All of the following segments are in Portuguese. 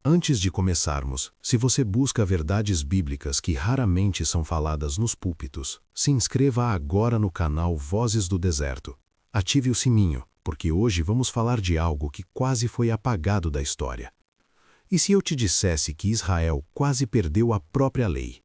Antes de começarmos, se você busca verdades bíblicas que raramente são faladas nos púlpitos, se inscreva agora no canal Vozes do Deserto. Ative o sininho, porque hoje vamos falar de algo que quase foi apagado da história. E se eu te dissesse que Israel quase perdeu a própria lei?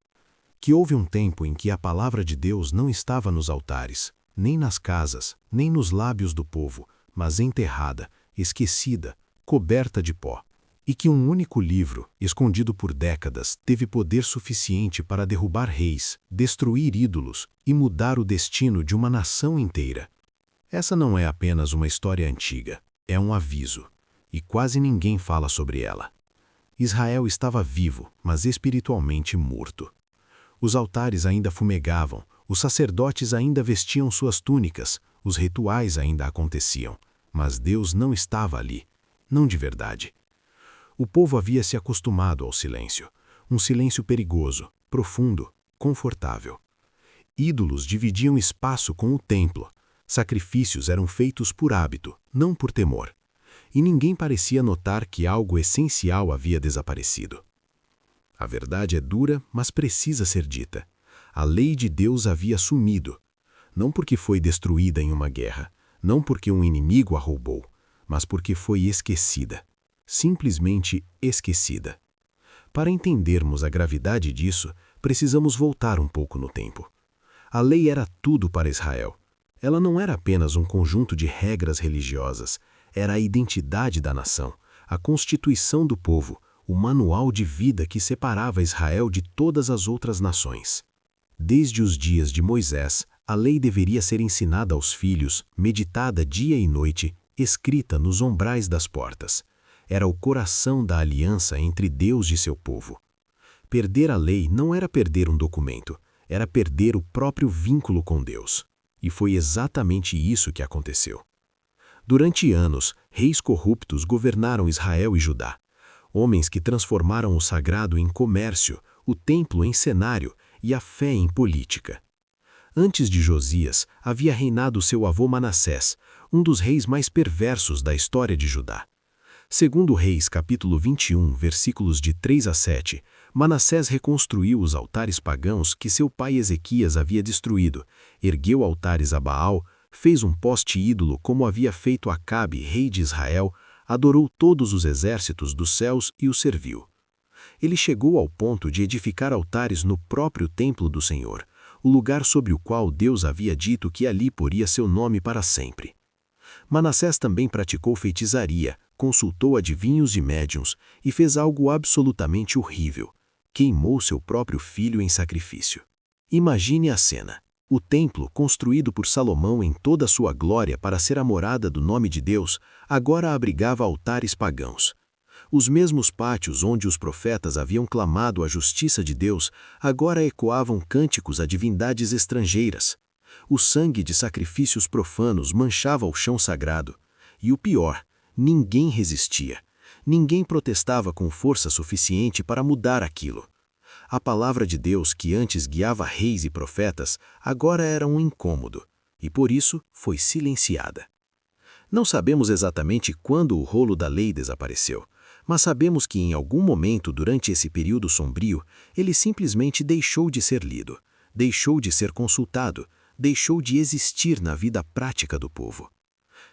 Que houve um tempo em que a palavra de Deus não estava nos altares, nem nas casas, nem nos lábios do povo, mas enterrada, esquecida, coberta de pó. E que um único livro, escondido por décadas, teve poder suficiente para derrubar reis, destruir ídolos e mudar o destino de uma nação inteira. Essa não é apenas uma história antiga, é um aviso, e quase ninguém fala sobre ela. Israel estava vivo, mas espiritualmente morto. Os altares ainda fumegavam, os sacerdotes ainda vestiam suas túnicas, os rituais ainda aconteciam, mas Deus não estava ali, não de verdade. O povo havia se acostumado ao silêncio, um silêncio perigoso, profundo, confortável. Ídolos dividiam espaço com o templo, sacrifícios eram feitos por hábito, não por temor. E ninguém parecia notar que algo essencial havia desaparecido. A verdade é dura, mas precisa ser dita. A lei de Deus havia sumido, não porque foi destruída em uma guerra, não porque um inimigo a roubou, mas porque foi esquecida. Simplesmente esquecida. Para entendermos a gravidade disso, precisamos voltar um pouco no tempo. A lei era tudo para Israel. Ela não era apenas um conjunto de regras religiosas, era a identidade da nação, a constituição do povo, o manual de vida que separava Israel de todas as outras nações. Desde os dias de Moisés, a lei deveria ser ensinada aos filhos, meditada dia e noite, escrita nos umbrais das portas. Era o coração da aliança entre Deus e seu povo. Perder a lei não era perder um documento, era perder o próprio vínculo com Deus. E foi exatamente isso que aconteceu. Durante anos, reis corruptos governaram Israel e Judá. Homens que transformaram o sagrado em comércio, o templo em cenário e a fé em política. Antes de Josias, havia reinado seu avô Manassés, um dos reis mais perversos da história de Judá. Segundo Reis, capítulo 21, versículos de 3 a 7, Manassés reconstruiu os altares pagãos que seu pai Ezequias havia destruído, ergueu altares a Baal, fez um poste-ídolo como havia feito Acabe, rei de Israel, adorou todos os exércitos dos céus e os serviu. Ele chegou ao ponto de edificar altares no próprio templo do Senhor, o lugar sobre o qual Deus havia dito que ali poria seu nome para sempre. Manassés também praticou feitiçaria, consultou adivinhos e médiuns e fez algo absolutamente horrível. Queimou seu próprio filho em sacrifício. Imagine a cena. O templo, construído por Salomão em toda a sua glória para ser a morada do nome de Deus, agora abrigava altares pagãos. Os mesmos pátios onde os profetas haviam clamado a justiça de Deus, agora ecoavam cânticos a divindades estrangeiras. O sangue de sacrifícios profanos manchava o chão sagrado. E o pior, ninguém resistia. Ninguém protestava com força suficiente para mudar aquilo. A palavra de Deus, que antes guiava reis e profetas, agora era um incômodo, e por isso foi silenciada. Não sabemos exatamente quando o rolo da lei desapareceu, mas sabemos que em algum momento durante esse período sombrio, ele simplesmente deixou de ser lido, deixou de ser consultado, deixou de existir na vida prática do povo.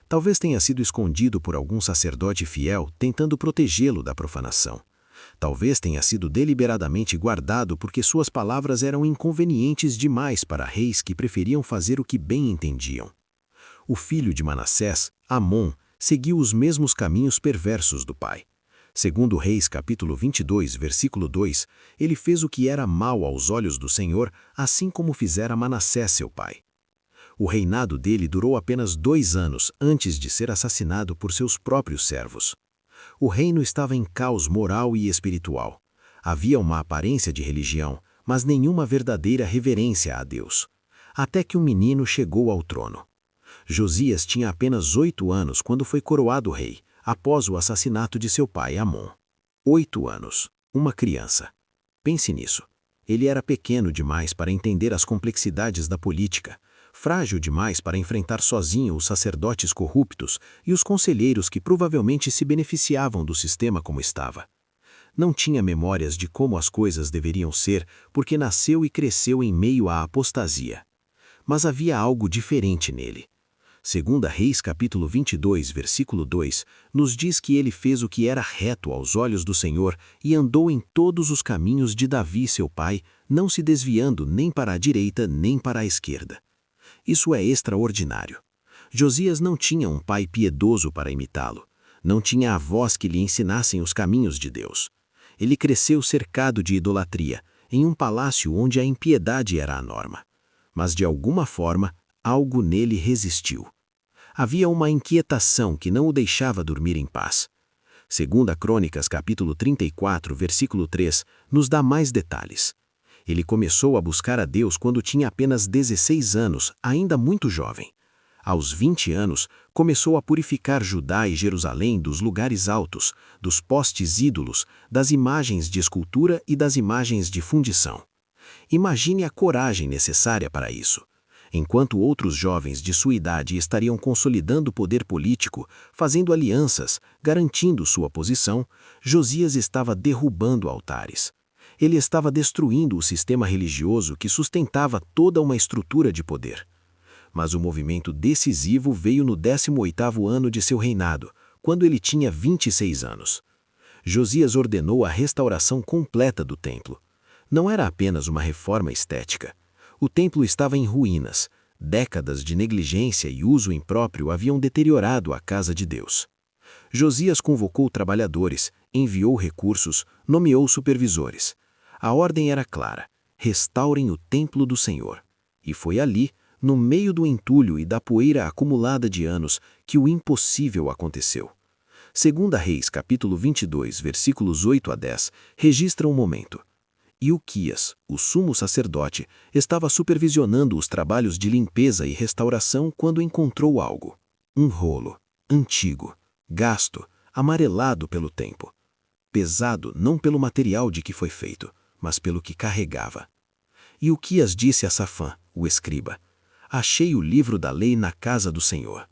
Talvez tenha sido escondido por algum sacerdote fiel tentando protegê-lo da profanação. Talvez tenha sido deliberadamente guardado porque suas palavras eram inconvenientes demais para reis que preferiam fazer o que bem entendiam. O filho de Manassés, Amon, seguiu os mesmos caminhos perversos do pai. Segundo Reis capítulo 22, versículo 2, ele fez o que era mal aos olhos do Senhor, assim como fizera Manassés seu pai. O reinado dele durou apenas 2 anos antes de ser assassinado por seus próprios servos. O reino estava em caos moral e espiritual. Havia uma aparência de religião, mas nenhuma verdadeira reverência a Deus. Até que um menino chegou ao trono. Josias tinha apenas 8 anos quando foi coroado rei, após o assassinato de seu pai Amon. 8 anos. Uma criança. Pense nisso. Ele era pequeno demais para entender as complexidades da política, frágil demais para enfrentar sozinho os sacerdotes corruptos e os conselheiros que provavelmente se beneficiavam do sistema como estava. Não tinha memórias de como as coisas deveriam ser, porque nasceu e cresceu em meio à apostasia. Mas havia algo diferente nele. 2 Reis capítulo 22, versículo 2, nos diz que ele fez o que era reto aos olhos do Senhor e andou em todos os caminhos de Davi seu pai, não se desviando nem para a direita nem para a esquerda. Isso é extraordinário. Josias não tinha um pai piedoso para imitá-lo. Não tinha avós que lhe ensinassem os caminhos de Deus. Ele cresceu cercado de idolatria, em um palácio onde a impiedade era a norma. Mas de alguma forma, algo nele resistiu. Havia uma inquietação que não o deixava dormir em paz. 2 Crônicas capítulo 34, versículo 3, nos dá mais detalhes. Ele começou a buscar a Deus quando tinha apenas 16 anos, ainda muito jovem. Aos 20 anos, começou a purificar Judá e Jerusalém dos lugares altos, dos postes ídolos, das imagens de escultura e das imagens de fundição. Imagine a coragem necessária para isso. Enquanto outros jovens de sua idade estariam consolidando o poder político, fazendo alianças, garantindo sua posição, Josias estava derrubando altares. Ele estava destruindo o sistema religioso que sustentava toda uma estrutura de poder. Mas o movimento decisivo veio no 18º ano de seu reinado, quando ele tinha 26 anos. Josias ordenou a restauração completa do templo. Não era apenas uma reforma estética. O templo estava em ruínas. Décadas de negligência e uso impróprio haviam deteriorado a casa de Deus. Josias convocou trabalhadores, enviou recursos, nomeou supervisores. A ordem era clara: restaurem o templo do Senhor. E foi ali, no meio do entulho e da poeira acumulada de anos, que o impossível aconteceu. 2 Reis capítulo 22, versículos 8 a 10, registra um momento. Ilquias, o sumo sacerdote, estava supervisionando os trabalhos de limpeza e restauração quando encontrou algo. Um rolo, antigo, gasto, amarelado pelo tempo. Pesado não pelo material de que foi feito, mas pelo que carregava. Ilquias disse a Safã, o escriba: achei o livro da lei na casa do Senhor.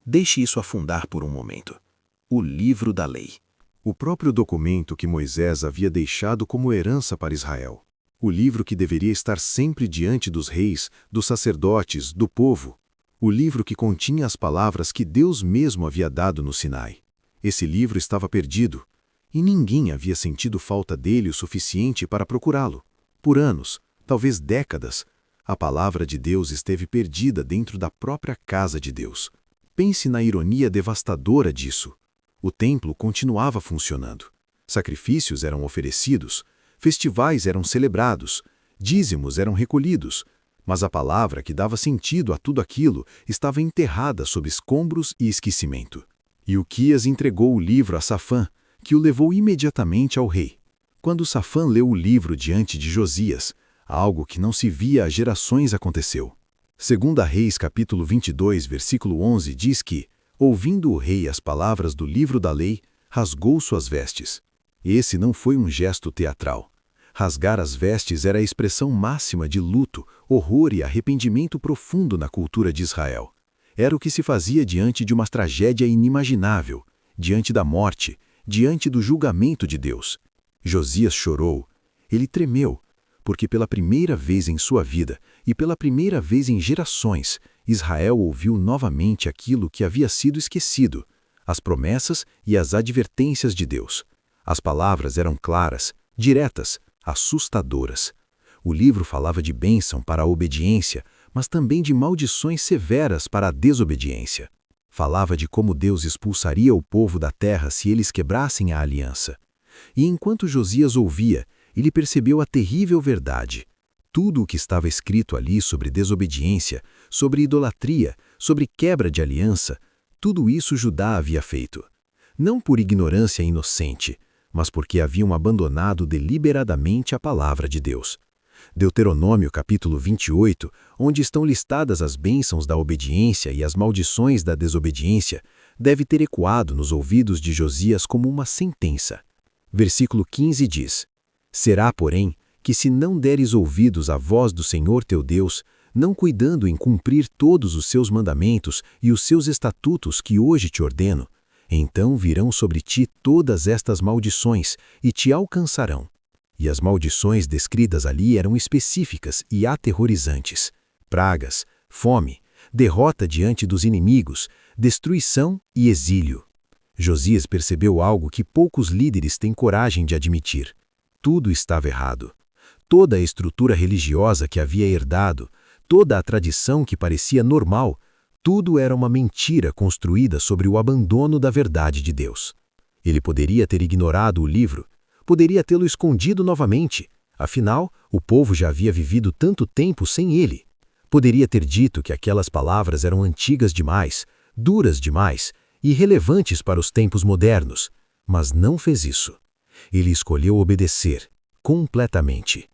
Deixe isso afundar por um momento. O livro da lei. O próprio documento que Moisés havia deixado como herança para Israel. O livro que deveria estar sempre diante dos reis, dos sacerdotes, do povo. O livro que continha as palavras que Deus mesmo havia dado no Sinai. Esse livro estava perdido, e ninguém havia sentido falta dele o suficiente para procurá-lo. Por anos, talvez décadas, a palavra de Deus esteve perdida dentro da própria casa de Deus. Pense na ironia devastadora disso. O templo continuava funcionando. Sacrifícios eram oferecidos, festivais eram celebrados, dízimos eram recolhidos, mas a palavra que dava sentido a tudo aquilo estava enterrada sob escombros e esquecimento. Ilquias entregou o livro a Safã, que o levou imediatamente ao rei. Quando Safã leu o livro diante de Josias, algo que não se via há gerações aconteceu. 2 Reis capítulo 22, versículo 11 diz que, ouvindo o rei as palavras do livro da lei, rasgou suas vestes. Esse não foi um gesto teatral. Rasgar as vestes era a expressão máxima de luto, horror e arrependimento profundo na cultura de Israel. Era o que se fazia diante de uma tragédia inimaginável, diante da morte, diante do julgamento de Deus. Josias chorou. Ele tremeu, porque pela primeira vez em sua vida e pela primeira vez em gerações, Israel ouviu novamente aquilo que havia sido esquecido, as promessas e as advertências de Deus. As palavras eram claras, diretas, assustadoras. O livro falava de bênção para a obediência, mas também de maldições severas para a desobediência. Falava de como Deus expulsaria o povo da terra se eles quebrassem a aliança. E enquanto Josias ouvia, ele percebeu a terrível verdade. Tudo o que estava escrito ali sobre desobediência, sobre idolatria, sobre quebra de aliança, tudo isso Judá havia feito. Não por ignorância inocente, mas porque haviam abandonado deliberadamente a palavra de Deus. Deuteronômio capítulo 28, onde estão listadas as bênçãos da obediência e as maldições da desobediência, deve ter ecoado nos ouvidos de Josias como uma sentença. Versículo 15 diz: será, porém, que se não deres ouvidos à voz do Senhor teu Deus, não cuidando em cumprir todos os seus mandamentos e os seus estatutos que hoje te ordeno, Então virão sobre ti todas estas maldições e te alcançarão. E as maldições descritas ali eram específicas e aterrorizantes: pragas, fome, derrota diante dos inimigos, destruição e exílio. Josias percebeu algo que poucos líderes têm coragem de admitir. Tudo estava errado. Toda a estrutura religiosa que havia herdado, toda a tradição que parecia normal, tudo era uma mentira construída sobre o abandono da verdade de Deus. Ele poderia ter ignorado o livro, poderia tê-lo escondido novamente, afinal, o povo já havia vivido tanto tempo sem ele. Poderia ter dito que aquelas palavras eram antigas demais, duras demais, irrelevantes para os tempos modernos, mas não fez isso. Ele escolheu obedecer, completamente.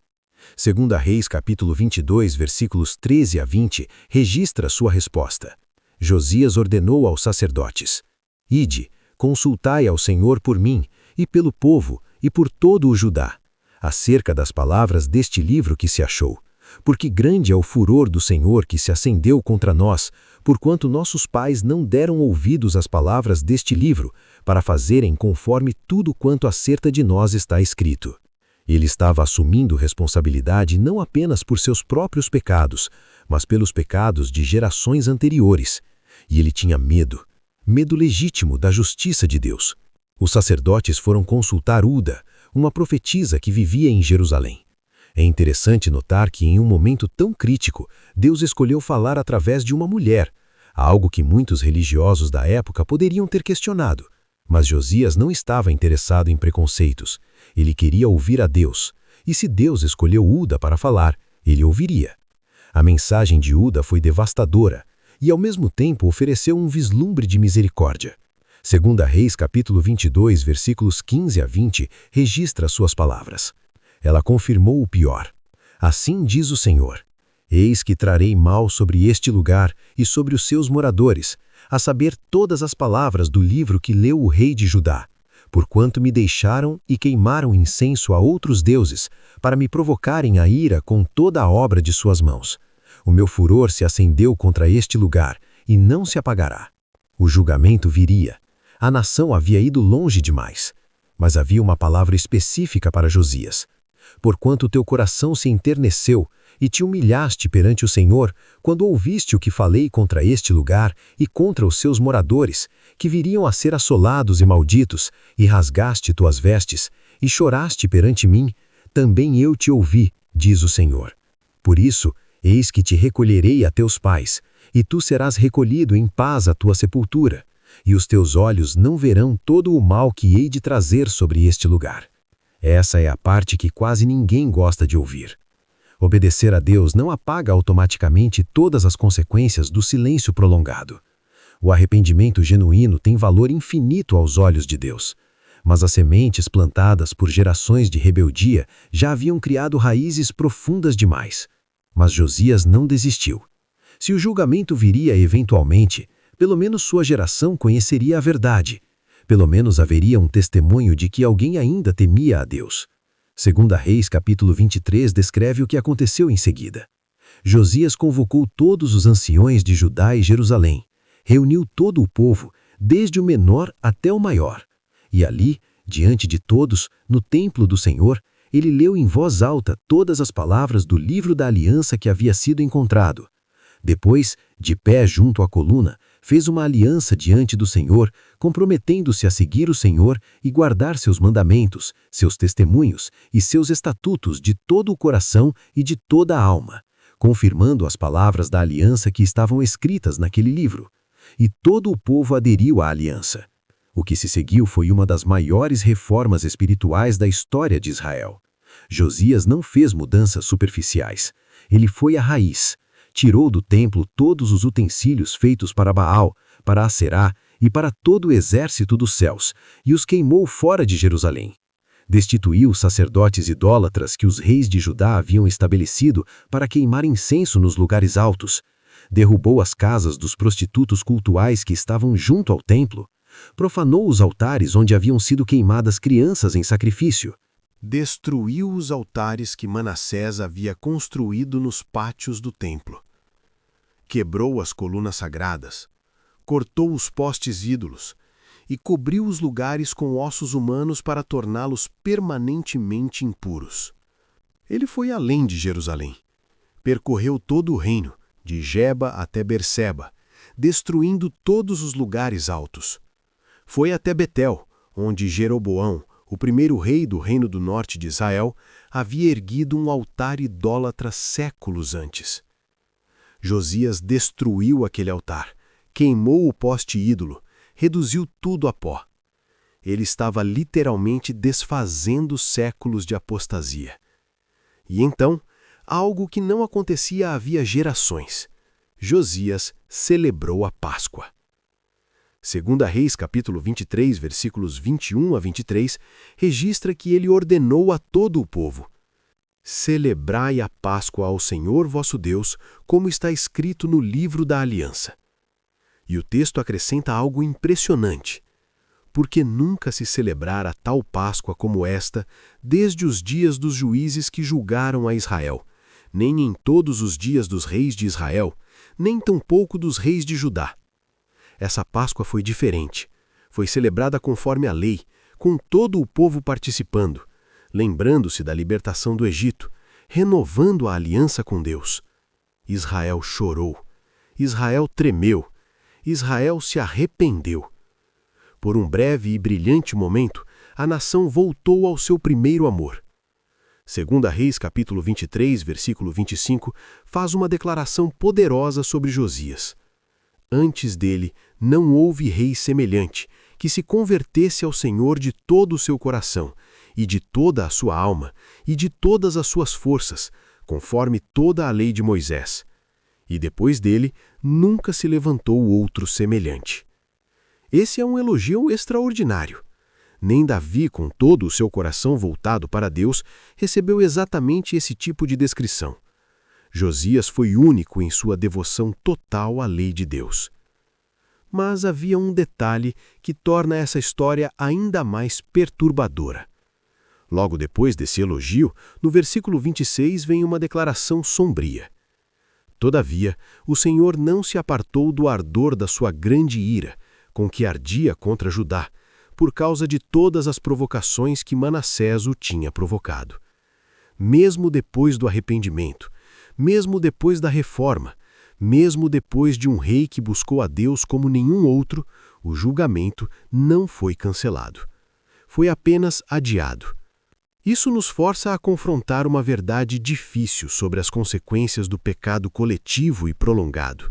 2 Reis capítulo 22, versículos 13 a 20, registra sua resposta. Josias ordenou aos sacerdotes: Ide, consultai ao Senhor por mim, e pelo povo, e por todo o Judá, acerca das palavras deste livro que se achou. Porque grande é o furor do Senhor que se acendeu contra nós, porquanto nossos pais não deram ouvidos às palavras deste livro, para fazerem conforme tudo quanto acerca de nós está escrito. Ele estava assumindo responsabilidade não apenas por seus próprios pecados, mas pelos pecados de gerações anteriores. E ele tinha medo legítimo da justiça de Deus. Os sacerdotes foram consultar Uda, uma profetisa que vivia em Jerusalém. É interessante notar que em um momento tão crítico, Deus escolheu falar através de uma mulher, algo que muitos religiosos da época poderiam ter questionado. Mas Josias não estava interessado em preconceitos. Ele queria ouvir a Deus. E se Deus escolheu Uda para falar, ele ouviria. A mensagem de Uda foi devastadora e, ao mesmo tempo, ofereceu um vislumbre de misericórdia. 2 Reis capítulo 22, versículos 15 a 20, registra suas palavras. Ela confirmou o pior. Assim diz o Senhor: Eis que trarei mal sobre este lugar e sobre os seus moradores, a saber todas as palavras do livro que leu o rei de Judá, porquanto me deixaram e queimaram incenso a outros deuses, para me provocarem a ira com toda a obra de suas mãos. O meu furor se acendeu contra este lugar, e não se apagará. O julgamento viria. A nação havia ido longe demais. Mas havia uma palavra específica para Josias. Porquanto teu coração se enterneceu, e te humilhaste perante o Senhor, quando ouviste o que falei contra este lugar e contra os seus moradores, que viriam a ser assolados e malditos, e rasgaste tuas vestes, e choraste perante mim, também eu te ouvi, diz o Senhor. Por isso, eis que te recolherei a teus pais, e tu serás recolhido em paz à tua sepultura, e os teus olhos não verão todo o mal que hei de trazer sobre este lugar. Essa é a parte que quase ninguém gosta de ouvir. Obedecer a Deus não apaga automaticamente todas as consequências do silêncio prolongado. O arrependimento genuíno tem valor infinito aos olhos de Deus. Mas as sementes plantadas por gerações de rebeldia já haviam criado raízes profundas demais. Mas Josias não desistiu. Se o julgamento viria eventualmente, pelo menos sua geração conheceria a verdade. Pelo menos haveria um testemunho de que alguém ainda temia a Deus. 2 Reis capítulo 23 descreve o que aconteceu em seguida. Josias convocou todos os anciões de Judá e Jerusalém, reuniu todo o povo, desde o menor até o maior. E ali, diante de todos, no templo do Senhor, ele leu em voz alta todas as palavras do livro da aliança que havia sido encontrado. Depois, de pé junto à coluna, fez uma aliança diante do Senhor, comprometendo-se a seguir o Senhor e guardar seus mandamentos, seus testemunhos e seus estatutos de todo o coração e de toda a alma, confirmando as palavras da aliança que estavam escritas naquele livro. E todo o povo aderiu à aliança. O que se seguiu foi uma das maiores reformas espirituais da história de Israel. Josias não fez mudanças superficiais. Ele foi à raiz. Tirou do templo todos os utensílios feitos para Baal, para Aserá e para todo o exército dos céus, e os queimou fora de Jerusalém. Destituiu os sacerdotes idólatras que os reis de Judá haviam estabelecido para queimar incenso nos lugares altos. Derrubou as casas dos prostitutos cultuais que estavam junto ao templo. Profanou os altares onde haviam sido queimadas crianças em sacrifício. Destruiu os altares que Manassés havia construído nos pátios do templo. Quebrou as colunas sagradas, cortou os postes ídolos e cobriu os lugares com ossos humanos para torná-los permanentemente impuros. Ele foi além de Jerusalém. Percorreu todo o reino, de Geba até Berseba, destruindo todos os lugares altos. Foi até Betel, onde Jeroboão, o primeiro rei do reino do norte de Israel, havia erguido um altar idólatra séculos antes. Josias destruiu aquele altar, queimou o poste ídolo, reduziu tudo a pó. Ele estava literalmente desfazendo séculos de apostasia. E então, algo que não acontecia havia gerações. Josias celebrou a Páscoa. 2 Reis, capítulo 23, versículos 21 a 23, registra que ele ordenou a todo o povo: celebrai a Páscoa ao Senhor vosso Deus, como está escrito no livro da aliança. E o texto acrescenta algo impressionante. Porque nunca se celebrara tal Páscoa como esta, desde os dias dos juízes que julgaram a Israel, nem em todos os dias dos reis de Israel, nem tampouco dos reis de Judá. Essa Páscoa foi diferente. Foi celebrada conforme a lei, com todo o povo participando, lembrando-se da libertação do Egito, renovando a aliança com Deus. Israel chorou. Israel tremeu. Israel se arrependeu. Por um breve e brilhante momento, a nação voltou ao seu primeiro amor. 2 Reis, capítulo 23, versículo 25, faz uma declaração poderosa sobre Josias. Antes dele, não houve rei semelhante, que se convertesse ao Senhor de todo o seu coração, e de toda a sua alma, e de todas as suas forças, conforme toda a lei de Moisés. E depois dele, nunca se levantou outro semelhante. Esse é um elogio extraordinário. Nem Davi, com todo o seu coração voltado para Deus, recebeu exatamente esse tipo de descrição. Josias foi único em sua devoção total à lei de Deus. Mas havia um detalhe que torna essa história ainda mais perturbadora. Logo depois desse elogio, no versículo 26 vem uma declaração sombria. Todavia, o Senhor não se apartou do ardor da sua grande ira, com que ardia contra Judá, por causa de todas as provocações que Manassés o tinha provocado. Mesmo depois do arrependimento, mesmo depois da reforma, mesmo depois de um rei que buscou a Deus como nenhum outro, o julgamento não foi cancelado. Foi apenas adiado. Isso nos força a confrontar uma verdade difícil sobre as consequências do pecado coletivo e prolongado.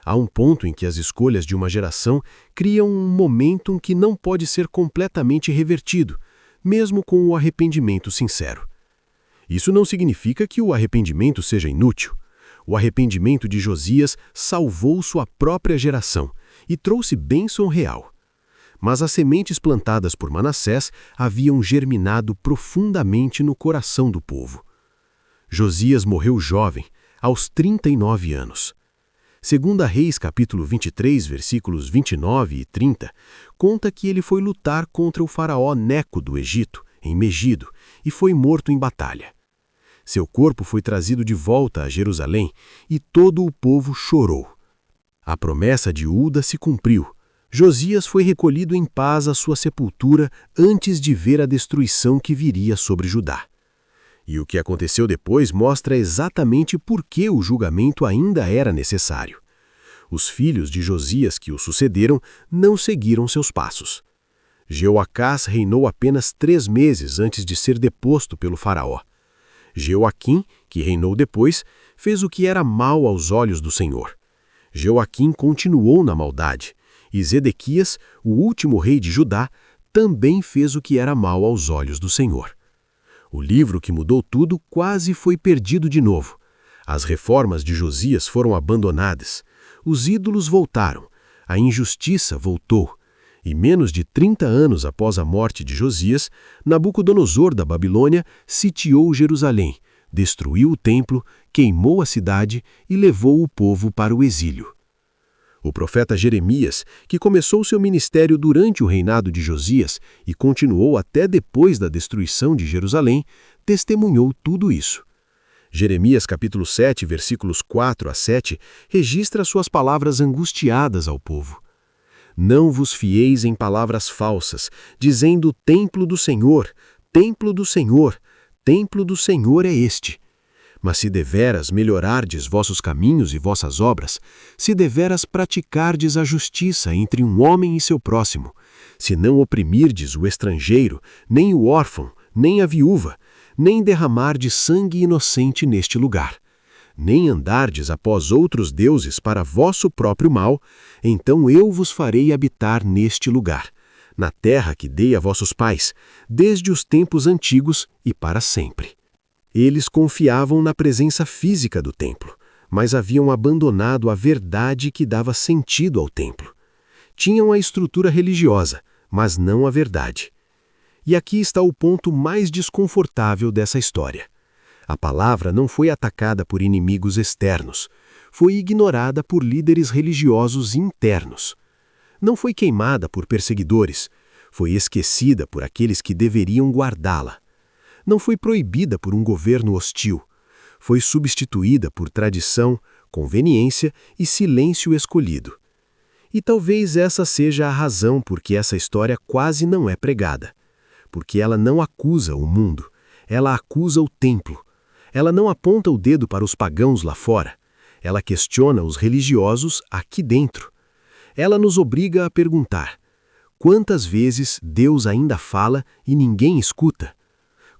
Há um ponto em que as escolhas de uma geração criam um momentum que não pode ser completamente revertido, mesmo com o arrependimento sincero. Isso não significa que o arrependimento seja inútil. O arrependimento de Josias salvou sua própria geração e trouxe bênção real. Mas as sementes plantadas por Manassés haviam germinado profundamente no coração do povo. Josias morreu jovem, aos 39 anos. 2 Reis, capítulo 23, versículos 29 e 30, conta que ele foi lutar contra o faraó Neco do Egito, em Megido, e foi morto em batalha. Seu corpo foi trazido de volta a Jerusalém e todo o povo chorou. A promessa de Uda se cumpriu. Josias foi recolhido em paz à sua sepultura antes de ver a destruição que viria sobre Judá. E o que aconteceu depois mostra exatamente por que o julgamento ainda era necessário. Os filhos de Josias que o sucederam não seguiram seus passos. Jeoacás reinou apenas 3 meses antes de ser deposto pelo faraó. Jeoaquim, que reinou depois, fez o que era mal aos olhos do Senhor. Jeoaquim continuou na maldade, e Zedequias, o último rei de Judá, também fez o que era mal aos olhos do Senhor. O livro que mudou tudo quase foi perdido de novo. As reformas de Josias foram abandonadas. Os ídolos voltaram. A injustiça voltou. E menos de 30 anos após a morte de Josias, Nabucodonosor da Babilônia sitiou Jerusalém, destruiu o templo, queimou a cidade e levou o povo para o exílio. O profeta Jeremias, que começou seu ministério durante o reinado de Josias e continuou até depois da destruição de Jerusalém, testemunhou tudo isso. Jeremias capítulo 7, versículos 4 a 7, registra suas palavras angustiadas ao povo. Não vos fieis em palavras falsas, dizendo templo do Senhor, templo do Senhor, templo do Senhor é este. Mas se deveras melhorardes vossos caminhos e vossas obras, se deveras praticardes a justiça entre um homem e seu próximo, se não oprimirdes o estrangeiro, nem o órfão, nem a viúva, nem derramardes sangue inocente neste lugar, nem andardes após outros deuses para vosso próprio mal, então eu vos farei habitar neste lugar, na terra que dei a vossos pais, desde os tempos antigos e para sempre. Eles confiavam na presença física do templo, mas haviam abandonado a verdade que dava sentido ao templo. Tinham a estrutura religiosa, mas não a verdade. E aqui está o ponto mais desconfortável dessa história. A palavra não foi atacada por inimigos externos, foi ignorada por líderes religiosos internos. Não foi queimada por perseguidores, foi esquecida por aqueles que deveriam guardá-la. Não foi proibida por um governo hostil, foi substituída por tradição, conveniência e silêncio escolhido. E talvez essa seja a razão por que essa história quase não é pregada. Porque ela não acusa o mundo, ela acusa o templo. Ela não aponta o dedo para os pagãos lá fora, ela questiona os religiosos aqui dentro. Ela nos obriga a perguntar: quantas vezes Deus ainda fala e ninguém escuta?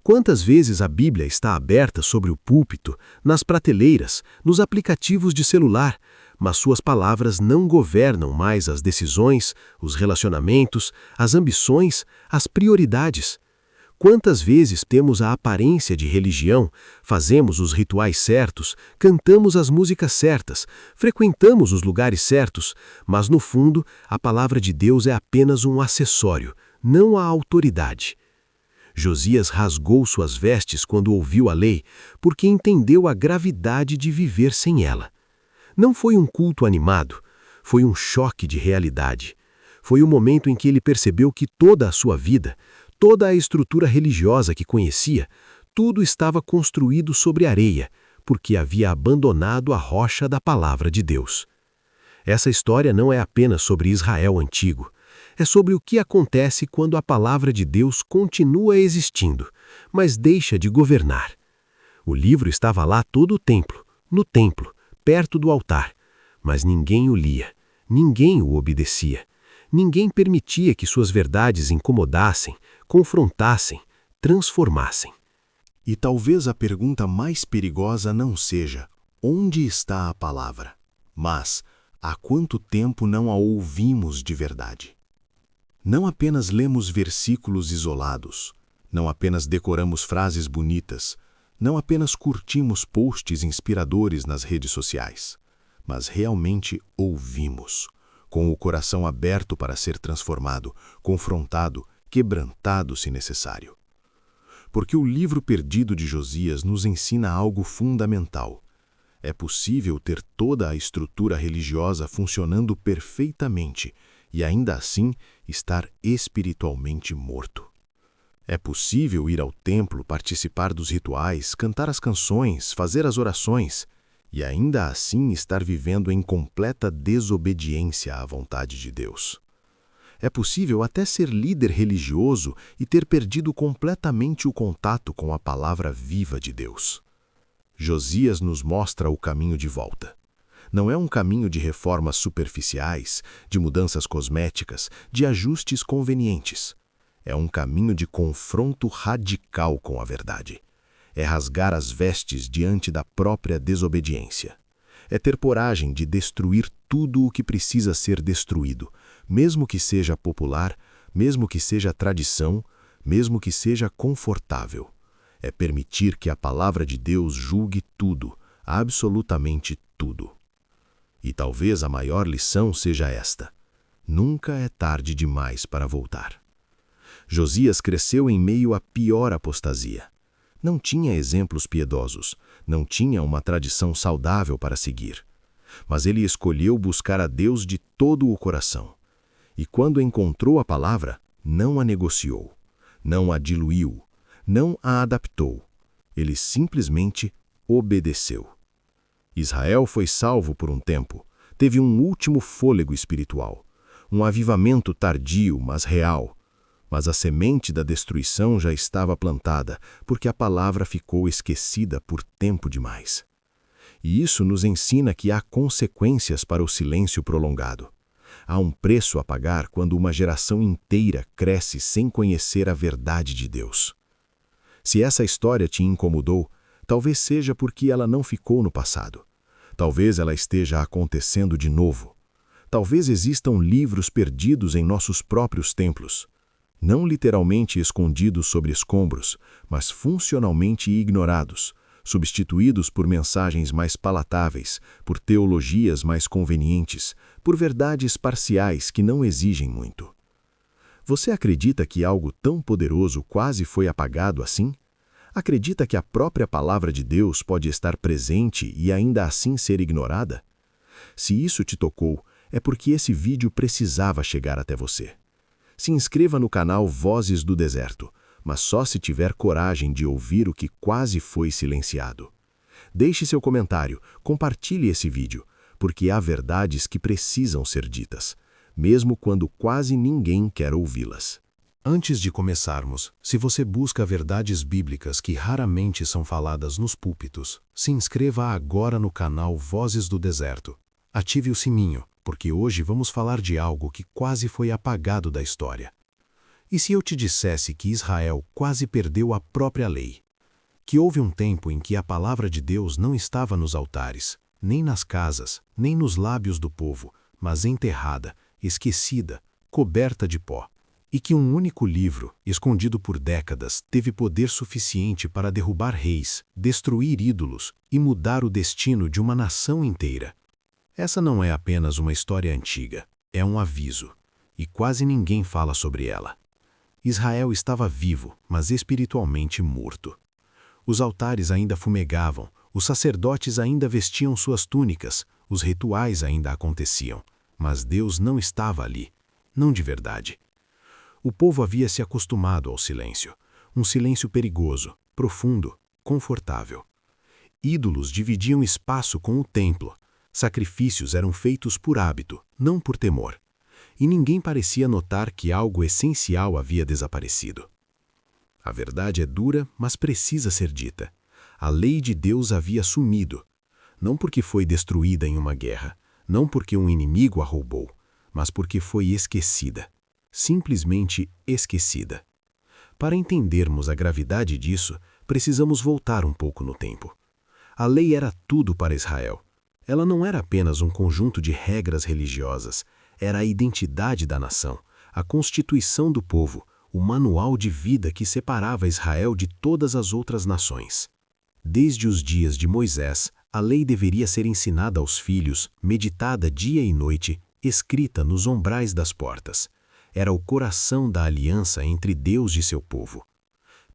Quantas vezes a Bíblia está aberta sobre o púlpito, nas prateleiras, nos aplicativos de celular, mas suas palavras não governam mais as decisões, os relacionamentos, as ambições, as prioridades? Quantas vezes temos a aparência de religião, fazemos os rituais certos, cantamos as músicas certas, frequentamos os lugares certos, mas no fundo a palavra de Deus é apenas um acessório, não a autoridade. Josias rasgou suas vestes quando ouviu a lei, porque entendeu a gravidade de viver sem ela. Não foi um culto animado, foi um choque de realidade. Foi o momento em que ele percebeu que toda a sua vida, toda a estrutura religiosa que conhecia, tudo estava construído sobre areia, porque havia abandonado a rocha da palavra de Deus. Essa história não é apenas sobre Israel antigo. É sobre o que acontece quando a palavra de Deus continua existindo, mas deixa de governar. O livro estava lá todo o tempo, no templo, perto do altar, mas ninguém o lia, ninguém o obedecia, ninguém permitia que suas verdades incomodassem, confrontassem, transformassem. E talvez a pergunta mais perigosa não seja: onde está a palavra? Mas, há quanto tempo não a ouvimos de verdade? Não apenas lemos versículos isolados, não apenas decoramos frases bonitas, não apenas curtimos posts inspiradores nas redes sociais, mas realmente ouvimos, com o coração aberto para ser transformado, confrontado, quebrantado se necessário. Porque o livro perdido de Josias nos ensina algo fundamental. É possível ter toda a estrutura religiosa funcionando perfeitamente e ainda assim estar espiritualmente morto. É possível ir ao templo, participar dos rituais, cantar as canções, fazer as orações e ainda assim estar vivendo em completa desobediência à vontade de Deus. É possível até ser líder religioso e ter perdido completamente o contato com a palavra viva de Deus. Josias nos mostra o caminho de volta. Não é um caminho de reformas superficiais, de mudanças cosméticas, de ajustes convenientes. É um caminho de confronto radical com a verdade. É rasgar as vestes diante da própria desobediência. É ter coragem de destruir tudo o que precisa ser destruído, mesmo que seja popular, mesmo que seja tradição, mesmo que seja confortável. É permitir que a palavra de Deus julgue tudo, absolutamente tudo. E talvez a maior lição seja esta: nunca é tarde demais para voltar. Josias cresceu em meio à pior apostasia. Não tinha exemplos piedosos, não tinha uma tradição saudável para seguir. Mas ele escolheu buscar a Deus de todo o coração. E quando encontrou a palavra, não a negociou, não a diluiu, não a adaptou. Ele simplesmente obedeceu. Israel foi salvo por um tempo, teve um último fôlego espiritual. um avivamento tardio, mas real. Mas a semente da destruição já estava plantada, porque a palavra ficou esquecida por tempo demais. E isso nos ensina que há consequências para o silêncio prolongado. Há um preço a pagar quando uma geração inteira cresce sem conhecer a verdade de Deus. Se essa história te incomodou, talvez seja porque ela não ficou no passado. Talvez ela esteja acontecendo de novo. Talvez existam livros perdidos em nossos próprios templos. Não literalmente escondidos sobre escombros, mas funcionalmente ignorados, substituídos por mensagens mais palatáveis, por teologias mais convenientes, por verdades parciais que não exigem muito. Você acredita que algo tão poderoso quase foi apagado assim? Acredita que a própria palavra de Deus pode estar presente e ainda assim ser ignorada? Se isso te tocou, é porque esse vídeo precisava chegar até você. Se inscreva no canal Vozes do Deserto, mas só se tiver coragem de ouvir o que quase foi silenciado. Deixe seu comentário, compartilhe esse vídeo, porque há verdades que precisam ser ditas, mesmo quando quase ninguém quer ouvi-las. Antes de começarmos, se você busca verdades bíblicas que raramente são faladas nos púlpitos, se inscreva agora no canal Vozes do Deserto. Ative o sininho, porque hoje vamos falar de algo que quase foi apagado da história. E se eu te dissesse que Israel quase perdeu a própria lei? Que houve um tempo em que a palavra de Deus não estava nos altares, nem nas casas, nem nos lábios do povo, mas enterrada, esquecida, coberta de pó. E que um único livro, escondido por décadas, teve poder suficiente para derrubar reis, destruir ídolos e mudar o destino de uma nação inteira. Essa não é apenas uma história antiga, é um aviso, e quase ninguém fala sobre ela. Israel estava vivo, mas espiritualmente morto. Os altares ainda fumegavam, os sacerdotes ainda vestiam suas túnicas, os rituais ainda aconteciam, mas Deus não estava ali, não de verdade. O povo havia se acostumado ao silêncio, um silêncio perigoso, profundo, confortável. Ídolos dividiam espaço com o templo, sacrifícios eram feitos por hábito, não por temor. E ninguém parecia notar que algo essencial havia desaparecido. A verdade é dura, mas precisa ser dita. A lei de Deus havia sumido, não porque foi destruída em uma guerra, não porque um inimigo a roubou, mas porque foi esquecida. Simplesmente esquecida. Para entendermos a gravidade disso, precisamos voltar um pouco no tempo. A lei era tudo para Israel. Ela não era apenas um conjunto de regras religiosas, era a identidade da nação, a constituição do povo, o manual de vida que separava Israel de todas as outras nações. Desde os dias de Moisés, a lei deveria ser ensinada aos filhos, meditada dia e noite, escrita nos umbrais das portas. Era o coração da aliança entre Deus e seu povo.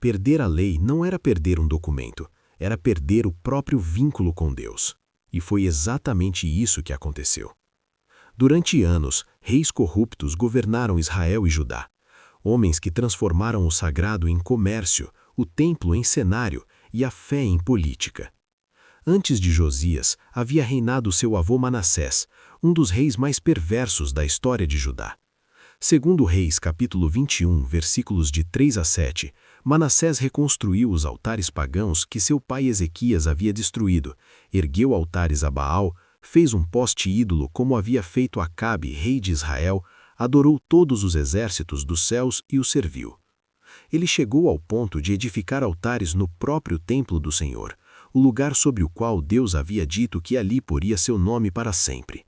Perder a lei não era perder um documento, era perder o próprio vínculo com Deus. E foi exatamente isso que aconteceu. Durante anos, reis corruptos governaram Israel e Judá. Homens que transformaram o sagrado em comércio, o templo em cenário e a fé em política. Antes de Josias, havia reinado seu avô Manassés, um dos reis mais perversos da história de Judá. Segundo Reis, capítulo 21, versículos de 3 a 7, Manassés reconstruiu os altares pagãos que seu pai Ezequias havia destruído, ergueu altares a Baal, fez um poste ídolo como havia feito Acabe, rei de Israel, adorou todos os exércitos dos céus e os serviu. Ele chegou ao ponto de edificar altares no próprio templo do Senhor, o lugar sobre o qual Deus havia dito que ali poria seu nome para sempre.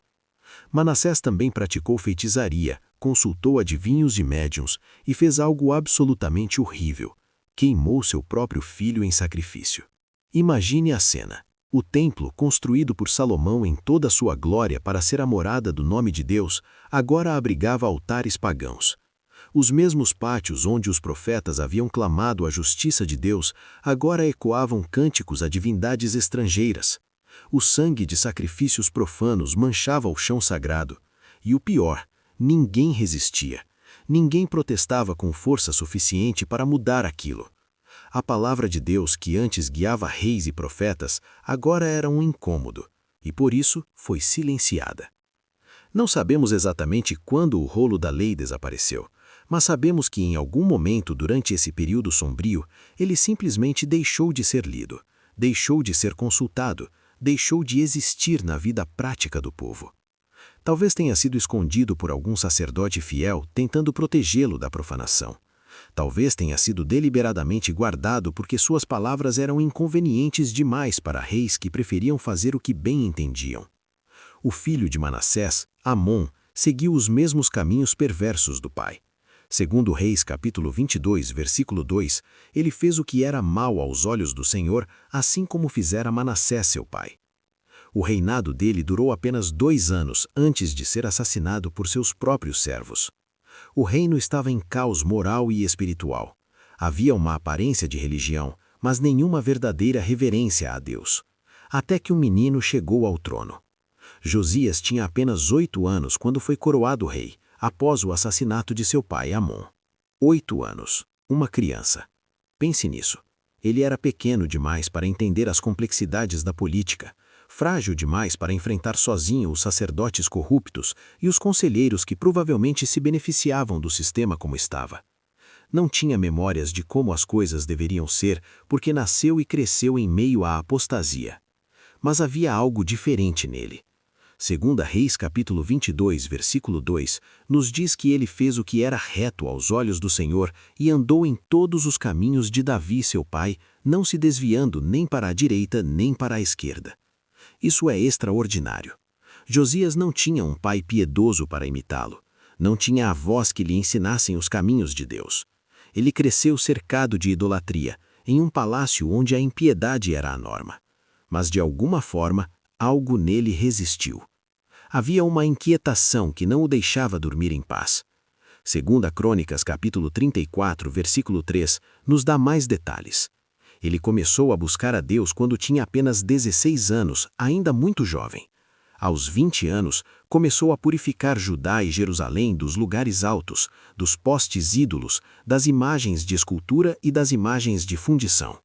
Manassés também praticou feitiçaria, consultou adivinhos e médiuns e fez algo absolutamente horrível. Queimou seu próprio filho em sacrifício. Imagine a cena. O templo, construído por Salomão em toda a sua glória para ser a morada do nome de Deus, agora abrigava altares pagãos. Os mesmos pátios onde os profetas haviam clamado a justiça de Deus, agora ecoavam cânticos a divindades estrangeiras. O sangue de sacrifícios profanos manchava o chão sagrado. E o pior, ninguém resistia. Ninguém protestava com força suficiente para mudar aquilo. A palavra de Deus, que antes guiava reis e profetas, agora era um incômodo, e por isso foi silenciada. Não sabemos exatamente quando o rolo da lei desapareceu, mas sabemos que em algum momento durante esse período sombrio, ele simplesmente deixou de ser lido, deixou de ser consultado, deixou de existir na vida prática do povo. Talvez tenha sido escondido por algum sacerdote fiel tentando protegê-lo da profanação. Talvez tenha sido deliberadamente guardado porque suas palavras eram inconvenientes demais para reis que preferiam fazer o que bem entendiam. O filho de Manassés, Amon, seguiu os mesmos caminhos perversos do pai. Segundo Reis capítulo 22, versículo 2, ele fez o que era mal aos olhos do Senhor, assim como fizera Manassés seu pai. O reinado dele durou apenas 2 anos antes de ser assassinado por seus próprios servos. O reino estava em caos moral e espiritual. Havia uma aparência de religião, mas nenhuma verdadeira reverência a Deus. Até que um menino chegou ao trono. Josias tinha apenas 8 anos quando foi coroado rei, após o assassinato de seu pai Amon. 8 anos. Uma criança. Pense nisso. Ele era pequeno demais para entender as complexidades da política, frágil demais para enfrentar sozinho os sacerdotes corruptos e os conselheiros que provavelmente se beneficiavam do sistema como estava. Não tinha memórias de como as coisas deveriam ser porque nasceu e cresceu em meio à apostasia. Mas havia algo diferente nele. Segunda Reis capítulo 22, versículo 2, nos diz que ele fez o que era reto aos olhos do Senhor e andou em todos os caminhos de Davi seu pai, não se desviando nem para a direita nem para a esquerda. Isso é extraordinário. Josias não tinha um pai piedoso para imitá-lo. Não tinha avós que lhe ensinassem os caminhos de Deus. Ele cresceu cercado de idolatria, em um palácio onde a impiedade era a norma. Mas de alguma forma, algo nele resistiu. Havia uma inquietação que não o deixava dormir em paz. Segunda Crônicas capítulo 34, versículo 3, nos dá mais detalhes. Ele começou a buscar a Deus quando tinha apenas 16 anos, ainda muito jovem. Aos 20 anos, começou a purificar Judá e Jerusalém dos lugares altos, dos postes ídolos, das imagens de escultura e das imagens de fundição.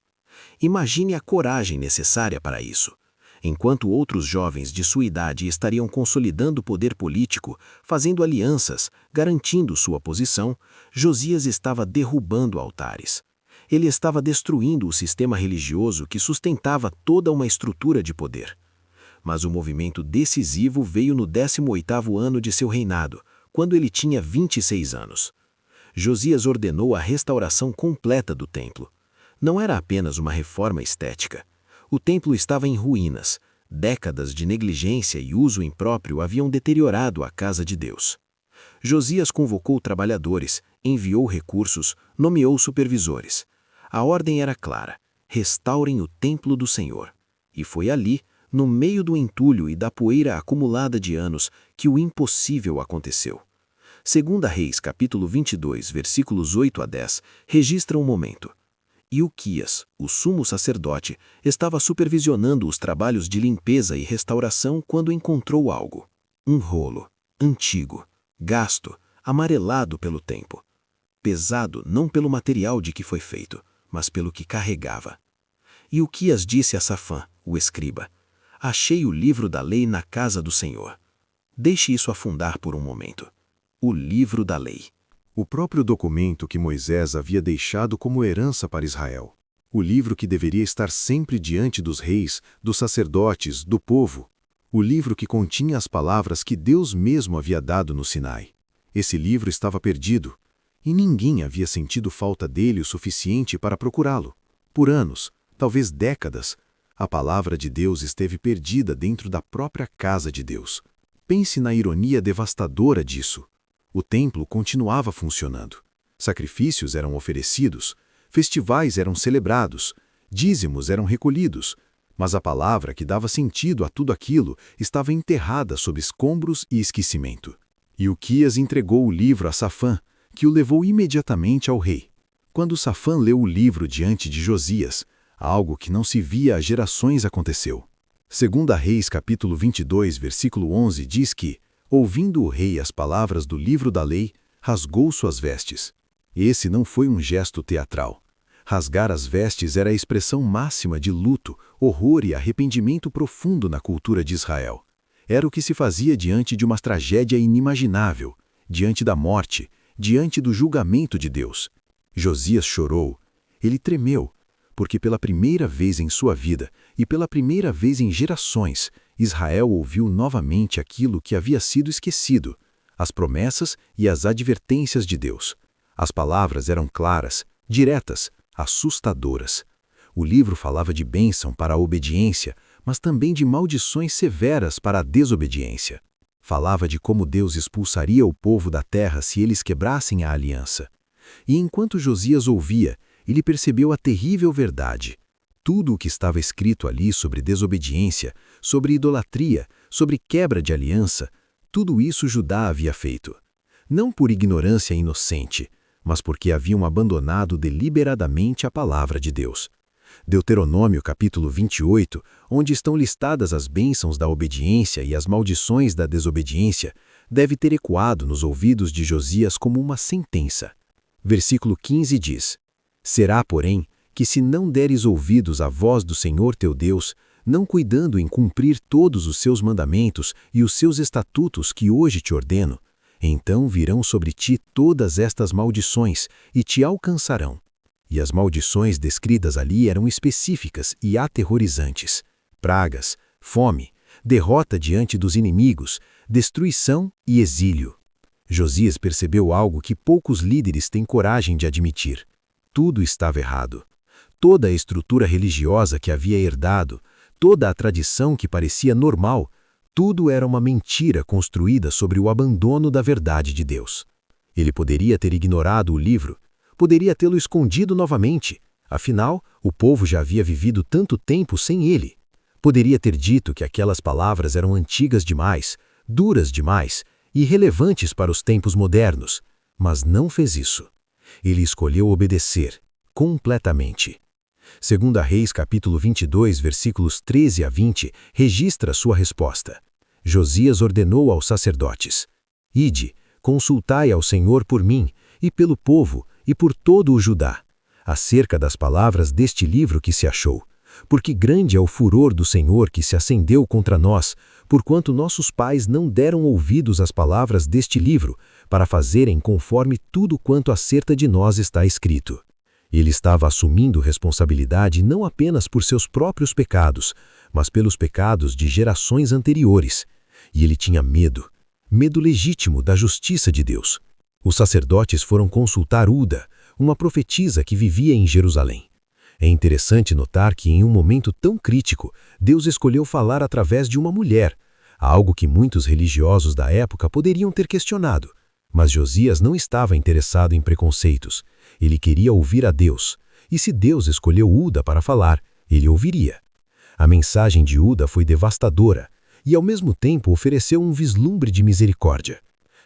Imagine a coragem necessária para isso. Enquanto outros jovens de sua idade estariam consolidando o poder político, fazendo alianças, garantindo sua posição, Josias estava derrubando altares. Ele estava destruindo o sistema religioso que sustentava toda uma estrutura de poder. Mas o movimento decisivo veio no 18º ano de seu reinado, quando ele tinha 26 anos. Josias ordenou a restauração completa do templo. Não era apenas uma reforma estética. O templo estava em ruínas. Décadas de negligência e uso impróprio haviam deteriorado a casa de Deus. Josias convocou trabalhadores, enviou recursos, nomeou supervisores. A ordem era clara: restaurem o templo do Senhor. E foi ali, no meio do entulho e da poeira acumulada de anos, que o impossível aconteceu. Segunda Reis, capítulo 22, versículos 8 a 10, registra um momento. Ilquias, o sumo sacerdote, estava supervisionando os trabalhos de limpeza e restauração quando encontrou algo. Um rolo, antigo, gasto, amarelado pelo tempo. Pesado não pelo material de que foi feito, mas pelo que carregava. Ilquias disse a Safã, o escriba: achei o livro da lei na casa do Senhor. Deixe isso afundar por um momento. O livro da lei. O próprio documento que Moisés havia deixado como herança para Israel. O livro que deveria estar sempre diante dos reis, dos sacerdotes, do povo. O livro que continha as palavras que Deus mesmo havia dado no Sinai. Esse livro estava perdido, e ninguém havia sentido falta dele o suficiente para procurá-lo. Por anos, talvez décadas, a palavra de Deus esteve perdida dentro da própria casa de Deus. Pense na ironia devastadora disso. O templo continuava funcionando. Sacrifícios eram oferecidos, festivais eram celebrados, dízimos eram recolhidos, mas a palavra que dava sentido a tudo aquilo estava enterrada sob escombros e esquecimento. Ilquias entregou o livro a Safã, que o levou imediatamente ao rei. Quando Safã leu o livro diante de Josias, algo que não se via há gerações aconteceu. Segunda Reis capítulo 22, versículo 11 diz que, ouvindo o rei as palavras do livro da lei, rasgou suas vestes. Esse não foi um gesto teatral. Rasgar as vestes era a expressão máxima de luto, horror e arrependimento profundo na cultura de Israel. Era o que se fazia diante de uma tragédia inimaginável, diante da morte, diante do julgamento de Deus. Josias chorou. Ele tremeu, porque pela primeira vez em sua vida e pela primeira vez em gerações, Israel ouviu novamente aquilo que havia sido esquecido, as promessas e as advertências de Deus. As palavras eram claras, diretas, assustadoras. O livro falava de bênção para a obediência, mas também de maldições severas para a desobediência. Falava de como Deus expulsaria o povo da terra se eles quebrassem a aliança. E enquanto Josias ouvia, ele percebeu a terrível verdade. Tudo o que estava escrito ali sobre desobediência, sobre idolatria, sobre quebra de aliança, tudo isso Judá havia feito. Não por ignorância inocente, mas porque haviam abandonado deliberadamente a palavra de Deus. Deuteronômio capítulo 28, onde estão listadas as bênçãos da obediência e as maldições da desobediência, deve ter ecoado nos ouvidos de Josias como uma sentença. Versículo 15 diz: Será, porém, que se não deres ouvidos à voz do Senhor teu Deus, não cuidando em cumprir todos os seus mandamentos e os seus estatutos que hoje te ordeno, então virão sobre ti todas estas maldições e te alcançarão. E as maldições descritas ali eram específicas e aterrorizantes: pragas, fome, derrota diante dos inimigos, destruição e exílio. Josias percebeu algo que poucos líderes têm coragem de admitir. Tudo estava errado. Toda a estrutura religiosa que havia herdado, toda a tradição que parecia normal, tudo era uma mentira construída sobre o abandono da verdade de Deus. Ele poderia ter ignorado o livro, poderia tê-lo escondido novamente, afinal, o povo já havia vivido tanto tempo sem ele. Poderia ter dito que aquelas palavras eram antigas demais, duras demais, irrelevantes para os tempos modernos, mas não fez isso. Ele escolheu obedecer, completamente. 2 Reis capítulo 22, versículos 13 a 20, registra sua resposta. Josias ordenou aos sacerdotes: Ide, consultai ao Senhor por mim, e pelo povo, e por todo o Judá, acerca das palavras deste livro que se achou, porque grande é o furor do Senhor que se acendeu contra nós, porquanto nossos pais não deram ouvidos às palavras deste livro, para fazerem conforme tudo quanto acerca de nós está escrito. Ele estava assumindo responsabilidade não apenas por seus próprios pecados, mas pelos pecados de gerações anteriores. E ele tinha medo legítimo da justiça de Deus. Os sacerdotes foram consultar Uda, uma profetisa que vivia em Jerusalém. É interessante notar que em um momento tão crítico, Deus escolheu falar através de uma mulher, algo que muitos religiosos da época poderiam ter questionado. Mas Josias não estava interessado em preconceitos. Ele queria ouvir a Deus, e se Deus escolheu Uda para falar, ele ouviria. A mensagem de Uda foi devastadora, e ao mesmo tempo ofereceu um vislumbre de misericórdia.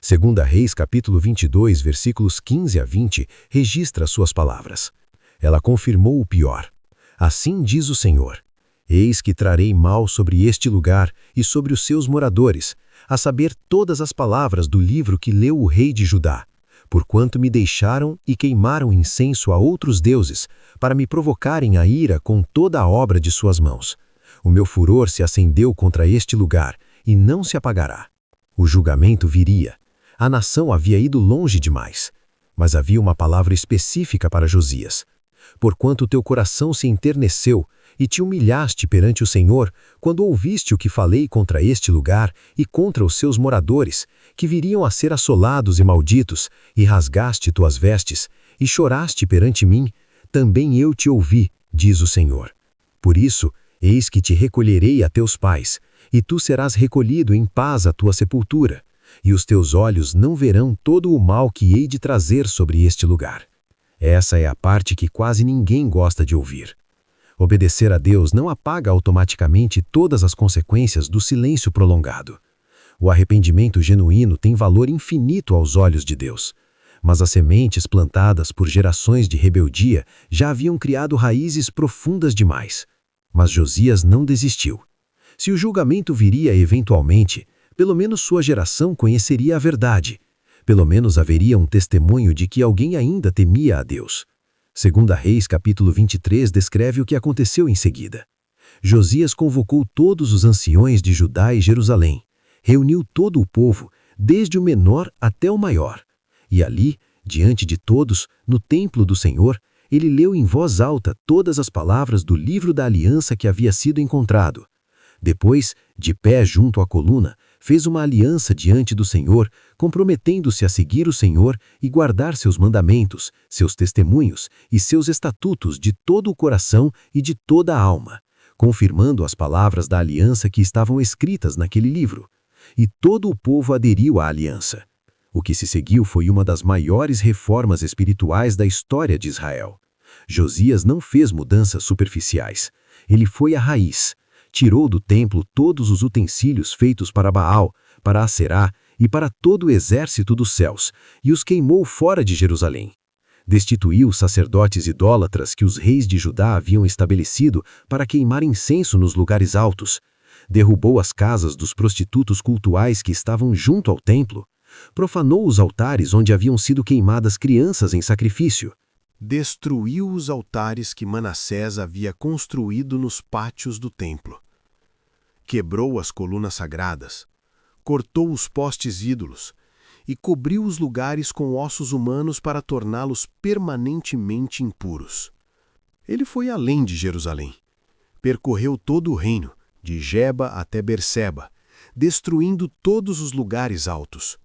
2 Reis capítulo 22, versículos 15 a 20, registra suas palavras. Ela confirmou o pior. Assim diz o Senhor: Eis que trarei mal sobre este lugar e sobre os seus moradores, a saber todas as palavras do livro que leu o rei de Judá, porquanto me deixaram e queimaram incenso a outros deuses, para me provocarem a ira com toda a obra de suas mãos. O meu furor se acendeu contra este lugar, e não se apagará. O julgamento viria. A nação havia ido longe demais. Mas havia uma palavra específica para Josias. Porquanto teu coração se enterneceu, e te humilhaste perante o Senhor, quando ouviste o que falei contra este lugar e contra os seus moradores, que viriam a ser assolados e malditos, e rasgaste tuas vestes, e choraste perante mim, também eu te ouvi, diz o Senhor. Por isso, eis que te recolherei a teus pais, e tu serás recolhido em paz à tua sepultura, e os teus olhos não verão todo o mal que hei de trazer sobre este lugar. Essa é a parte que quase ninguém gosta de ouvir. Obedecer a Deus não apaga automaticamente todas as consequências do silêncio prolongado. O arrependimento genuíno tem valor infinito aos olhos de Deus. Mas as sementes plantadas por gerações de rebeldia já haviam criado raízes profundas demais. Mas Josias não desistiu. Se o julgamento viria eventualmente, pelo menos sua geração conheceria a verdade. Pelo menos haveria um testemunho de que alguém ainda temia a Deus. 2 Reis capítulo 23 descreve o que aconteceu em seguida. Josias convocou todos os anciões de Judá e Jerusalém, reuniu todo o povo, desde o menor até o maior. E ali, diante de todos, no templo do Senhor, ele leu em voz alta todas as palavras do livro da aliança que havia sido encontrado. Depois, de pé junto à coluna, fez uma aliança diante do Senhor, comprometendo-se a seguir o Senhor e guardar seus mandamentos, seus testemunhos e seus estatutos de todo o coração e de toda a alma, confirmando as palavras da aliança que estavam escritas naquele livro. E todo o povo aderiu à aliança. O que se seguiu foi uma das maiores reformas espirituais da história de Israel. Josias não fez mudanças superficiais. Ele foi à raiz. Tirou do templo todos os utensílios feitos para Baal, para Aserá e para todo o exército dos céus, e os queimou fora de Jerusalém. Destituiu os sacerdotes idólatras que os reis de Judá haviam estabelecido para queimar incenso nos lugares altos. Derrubou as casas dos prostitutos cultuais que estavam junto ao templo. Profanou os altares onde haviam sido queimadas crianças em sacrifício. Destruiu os altares que Manassés havia construído nos pátios do templo. Quebrou as colunas sagradas, cortou os postes ídolos e cobriu os lugares com ossos humanos para torná-los permanentemente impuros. Ele foi além de Jerusalém. Percorreu todo o reino, de Geba até Berseba, destruindo todos os lugares altos.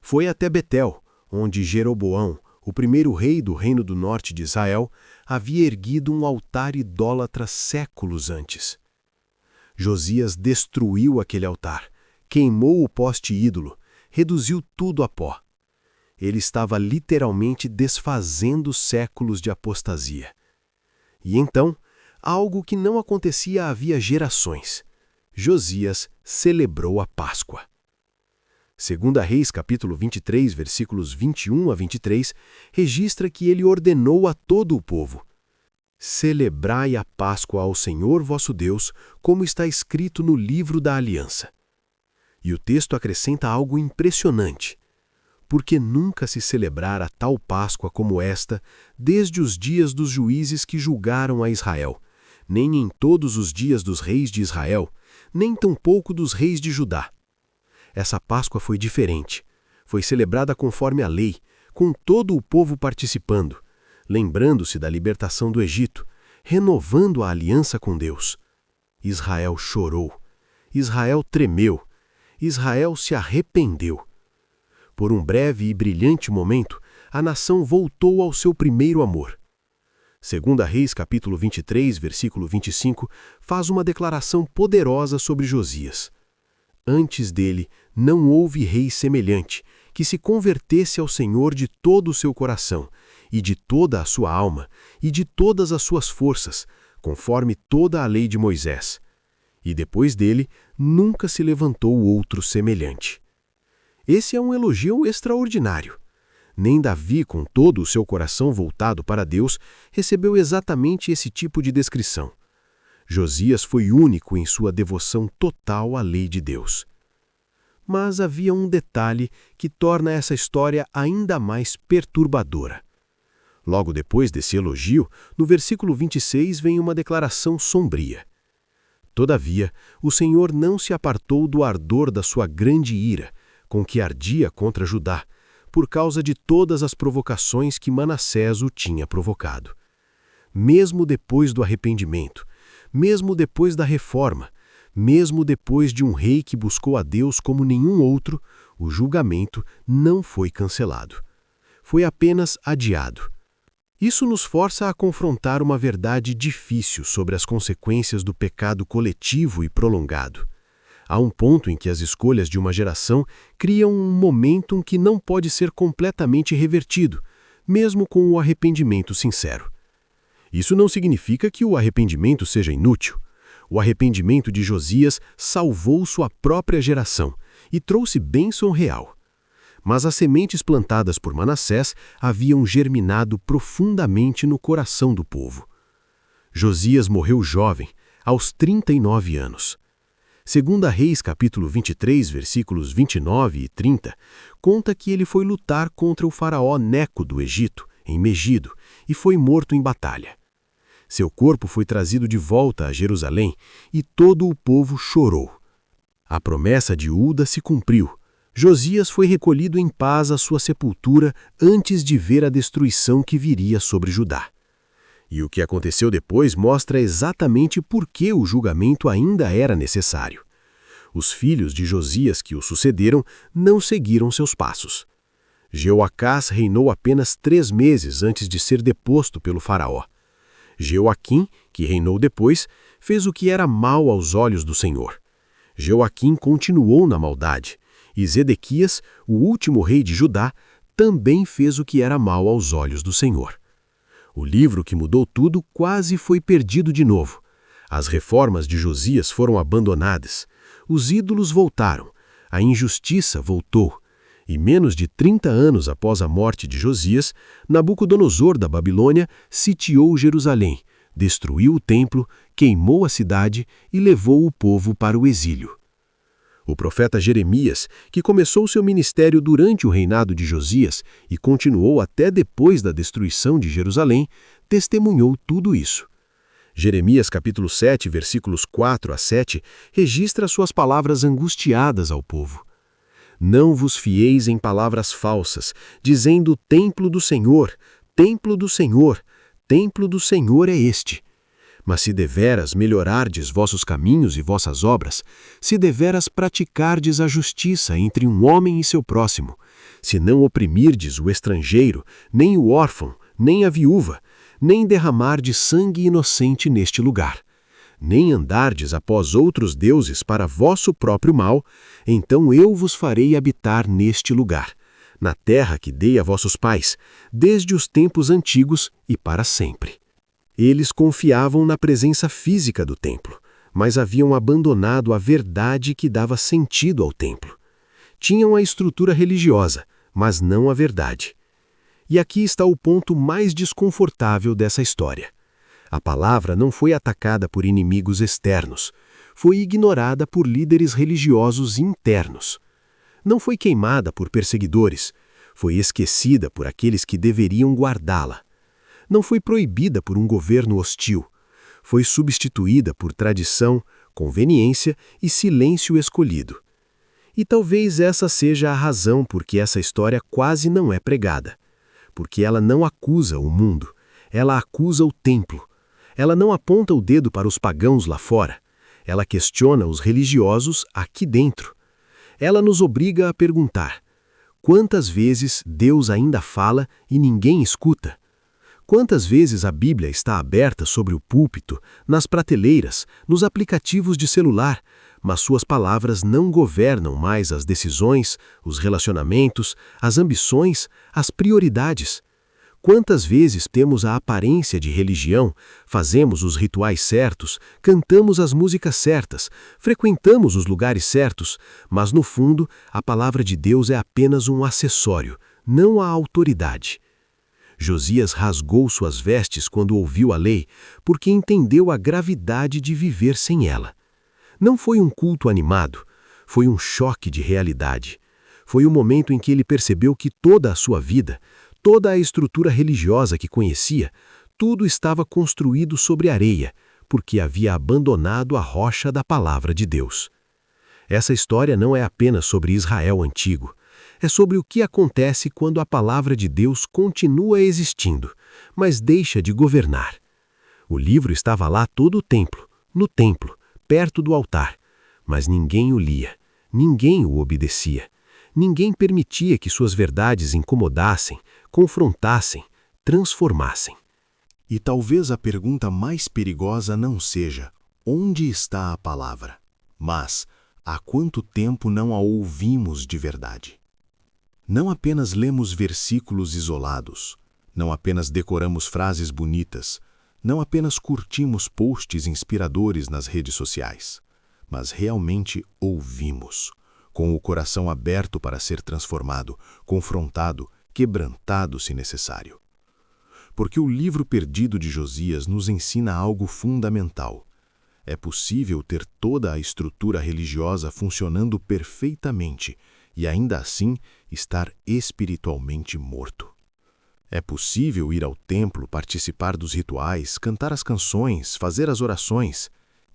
Foi até Betel, onde Jeroboão, o primeiro rei do reino do norte de Israel, havia erguido um altar idólatra séculos antes. Josias destruiu aquele altar, queimou o poste ídolo, reduziu tudo a pó. Ele estava literalmente desfazendo séculos de apostasia. E então, algo que não acontecia havia gerações. Josias celebrou a Páscoa. 2 Reis, capítulo 23, versículos 21 a 23, registra que ele ordenou a todo o povo: celebrai a Páscoa ao Senhor vosso Deus, como está escrito no livro da aliança. E o texto acrescenta algo impressionante. Porque nunca se celebrara tal Páscoa como esta, desde os dias dos juízes que julgaram a Israel, nem em todos os dias dos reis de Israel, nem tampouco dos reis de Judá. Essa Páscoa foi diferente. Foi celebrada conforme a lei, com todo o povo participando, lembrando-se da libertação do Egito, renovando a aliança com Deus. Israel chorou. Israel tremeu. Israel se arrependeu. Por um breve e brilhante momento, a nação voltou ao seu primeiro amor. 2 Reis, capítulo 23, versículo 25, faz uma declaração poderosa sobre Josias. Antes dele, não houve rei semelhante, que se convertesse ao Senhor de todo o seu coração, e de toda a sua alma, e de todas as suas forças, conforme toda a lei de Moisés. E depois dele, nunca se levantou outro semelhante. Esse é um elogio extraordinário. Nem Davi, com todo o seu coração voltado para Deus, recebeu exatamente esse tipo de descrição. Josias foi único em sua devoção total à lei de Deus. Mas havia um detalhe que torna essa história ainda mais perturbadora. Logo depois desse elogio, no versículo 26 vem uma declaração sombria. Todavia, o Senhor não se apartou do ardor da sua grande ira, com que ardia contra Judá, por causa de todas as provocações que Manassés o tinha provocado. Mesmo depois do arrependimento, mesmo depois da reforma, mesmo depois de um rei que buscou a Deus como nenhum outro, o julgamento não foi cancelado. Foi apenas adiado. Isso nos força a confrontar uma verdade difícil sobre as consequências do pecado coletivo e prolongado. Há um ponto em que as escolhas de uma geração criam um momentum que não pode ser completamente revertido, mesmo com o arrependimento sincero. Isso não significa que o arrependimento seja inútil. O arrependimento de Josias salvou sua própria geração e trouxe bênção real. Mas as sementes plantadas por Manassés haviam germinado profundamente no coração do povo. Josias morreu jovem, aos 39 anos. 2 Reis, capítulo 23, versículos 29 e 30, conta que ele foi lutar contra o faraó Neco do Egito, em Megido, e foi morto em batalha. Seu corpo foi trazido de volta a Jerusalém e todo o povo chorou. A promessa de Uda se cumpriu. Josias foi recolhido em paz à sua sepultura antes de ver a destruição que viria sobre Judá. E o que aconteceu depois mostra exatamente por que o julgamento ainda era necessário. Os filhos de Josias que o sucederam não seguiram seus passos. Jeoacás reinou apenas 3 meses antes de ser deposto pelo faraó. Jeoaquim, que reinou depois, fez o que era mal aos olhos do Senhor. Jeoaquim continuou na maldade, e Zedequias, o último rei de Judá, também fez o que era mal aos olhos do Senhor. O livro que mudou tudo quase foi perdido de novo. As reformas de Josias foram abandonadas. Os ídolos voltaram. A injustiça voltou. E menos de 30 anos após a morte de Josias, Nabucodonosor da Babilônia sitiou Jerusalém, destruiu o templo, queimou a cidade e levou o povo para o exílio. O profeta Jeremias, que começou seu ministério durante o reinado de Josias e continuou até depois da destruição de Jerusalém, testemunhou tudo isso. Jeremias capítulo 7, versículos 4 a 7, registra suas palavras angustiadas ao povo. Não vos fieis em palavras falsas, dizendo: templo do Senhor, templo do Senhor, templo do Senhor é este. Mas se deveras melhorardes vossos caminhos e vossas obras, se deveras praticardes a justiça entre um homem e seu próximo, se não oprimirdes o estrangeiro, nem o órfão, nem a viúva, nem derramardes sangue inocente neste lugar, nem andardes após outros deuses para vosso próprio mal, então eu vos farei habitar neste lugar, na terra que dei a vossos pais, desde os tempos antigos e para sempre. Eles confiavam na presença física do templo, mas haviam abandonado a verdade que dava sentido ao templo. Tinham a estrutura religiosa, mas não a verdade. E aqui está o ponto mais desconfortável dessa história. A palavra não foi atacada por inimigos externos, foi ignorada por líderes religiosos internos. Não foi queimada por perseguidores, foi esquecida por aqueles que deveriam guardá-la. Não foi proibida por um governo hostil, foi substituída por tradição, conveniência e silêncio escolhido. E talvez essa seja a razão por que essa história quase não é pregada. Porque ela não acusa o mundo, ela acusa o templo. Ela não aponta o dedo para os pagãos lá fora, ela questiona os religiosos aqui dentro. Ela nos obriga a perguntar: quantas vezes Deus ainda fala e ninguém escuta? Quantas vezes a Bíblia está aberta sobre o púlpito, nas prateleiras, nos aplicativos de celular, mas suas palavras não governam mais as decisões, os relacionamentos, as ambições, as prioridades? Quantas vezes temos a aparência de religião, fazemos os rituais certos, cantamos as músicas certas, frequentamos os lugares certos, mas no fundo a palavra de Deus é apenas um acessório, não a autoridade. Josias rasgou suas vestes quando ouviu a lei, porque entendeu a gravidade de viver sem ela. Não foi um culto animado, foi um choque de realidade. Foi o momento em que ele percebeu que toda a sua vida, toda a estrutura religiosa que conhecia, tudo estava construído sobre areia, porque havia abandonado a rocha da palavra de Deus. Essa história não é apenas sobre Israel antigo, é sobre o que acontece quando a palavra de Deus continua existindo, mas deixa de governar. O livro estava lá todo o tempo, no templo, perto do altar, mas ninguém o lia, ninguém o obedecia, ninguém permitia que suas verdades incomodassem, confrontassem, transformassem. E talvez a pergunta mais perigosa não seja: onde está a palavra? Mas, há quanto tempo não a ouvimos de verdade? Não apenas lemos versículos isolados, não apenas decoramos frases bonitas, não apenas curtimos posts inspiradores nas redes sociais, mas realmente ouvimos, com o coração aberto para ser transformado, confrontado, quebrantado se necessário. Porque o livro perdido de Josias nos ensina algo fundamental. É possível ter toda a estrutura religiosa funcionando perfeitamente e ainda assim estar espiritualmente morto. É possível ir ao templo, participar dos rituais, cantar as canções, fazer as orações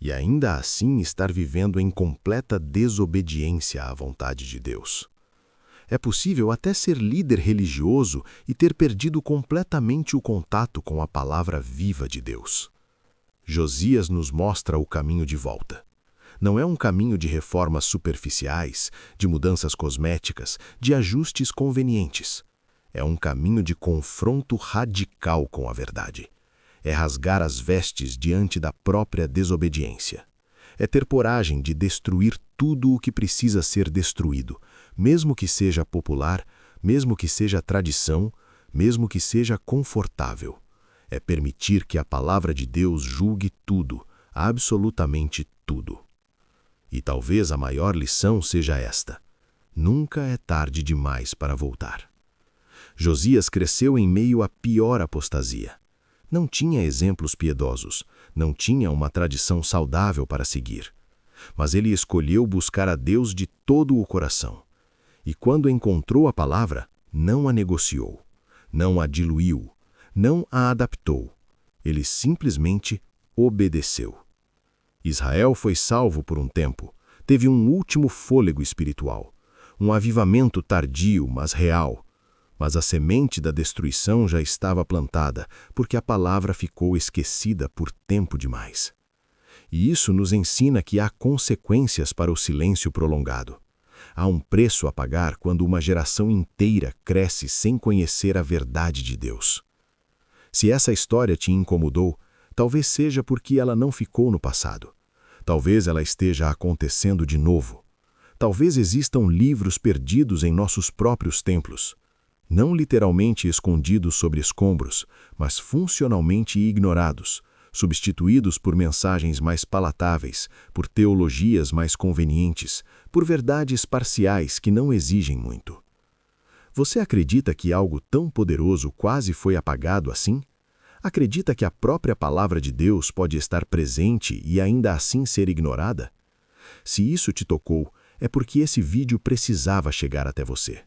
e ainda assim estar vivendo em completa desobediência à vontade de Deus. É possível até ser líder religioso e ter perdido completamente o contato com a palavra viva de Deus. Josias nos mostra o caminho de volta. Não é um caminho de reformas superficiais, de mudanças cosméticas, de ajustes convenientes. É um caminho de confronto radical com a verdade. É rasgar as vestes diante da própria desobediência. É ter coragem de destruir tudo o que precisa ser destruído, mesmo que seja popular, mesmo que seja tradição, mesmo que seja confortável. É permitir que a palavra de Deus julgue tudo, absolutamente tudo. E talvez a maior lição seja esta: nunca é tarde demais para voltar. Josias cresceu em meio à pior apostasia. Não tinha exemplos piedosos, não tinha uma tradição saudável para seguir. Mas ele escolheu buscar a Deus de todo o coração. E quando encontrou a palavra, não a negociou, não a diluiu, não a adaptou. Ele simplesmente obedeceu. Israel foi salvo por um tempo, teve um último fôlego espiritual, um avivamento tardio, mas real. Mas a semente da destruição já estava plantada, porque a palavra ficou esquecida por tempo demais. E isso nos ensina que há consequências para o silêncio prolongado. Há um preço a pagar quando uma geração inteira cresce sem conhecer a verdade de Deus. Se essa história te incomodou, talvez seja porque ela não ficou no passado. Talvez ela esteja acontecendo de novo. Talvez existam livros perdidos em nossos próprios templos. Não literalmente escondidos sobre escombros, mas funcionalmente ignorados, substituídos por mensagens mais palatáveis, por teologias mais convenientes, por verdades parciais que não exigem muito. Você acredita que algo tão poderoso quase foi apagado assim? Acredita que a própria palavra de Deus pode estar presente e ainda assim ser ignorada? Se isso te tocou, é porque esse vídeo precisava chegar até você.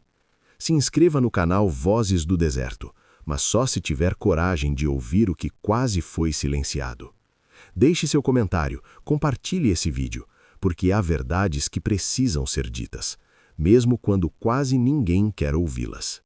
Se inscreva no canal Vozes do Deserto, mas só se tiver coragem de ouvir o que quase foi silenciado. Deixe seu comentário, compartilhe esse vídeo, porque há verdades que precisam ser ditas, mesmo quando quase ninguém quer ouvi-las.